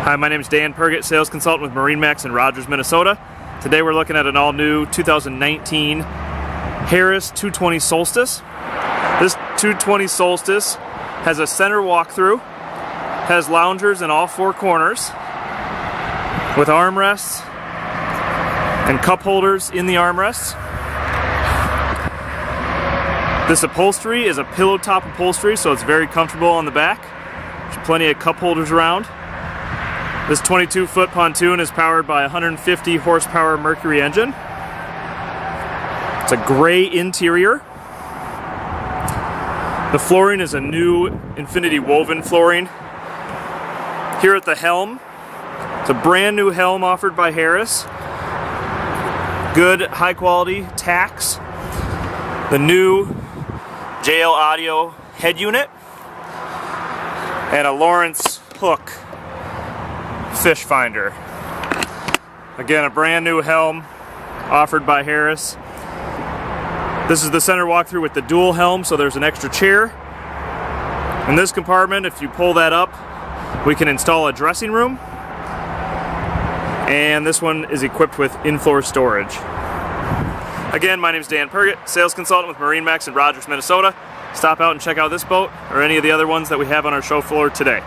Hi, my name is Dan Pergett, sales consultant with MarineMax in Rogers, Minnesota. Today we're looking at an all-new 2019 Harris 220 Solstice. This 220 Solstice has a center walkthrough, has loungers in all four corners, with armrests and cup holders in the armrests. This upholstery is a pillow top upholstery, so it's very comfortable on the back. There's plenty of cup holders around. This 22-foot pontoon is powered by a 150 horsepower Mercury engine. It's a gray interior. The flooring is a new Infinity woven flooring. Here at the helm, it's a brand new helm offered by Harris. Good high quality tacks. The new JL Audio head unit. And a Lawrence hook fish finder. Again, a brand new helm offered by Harris. This is the center walkthrough with the dual helm, so there's an extra chair. In this compartment, if you pull that up, we can install a dressing room. And this one is equipped with in-floor storage. Again, my name is Dan Pergett, sales consultant with MarineMax in Rogers, Minnesota. Stop out and check out this boat or any of the other ones that we have on our show floor today.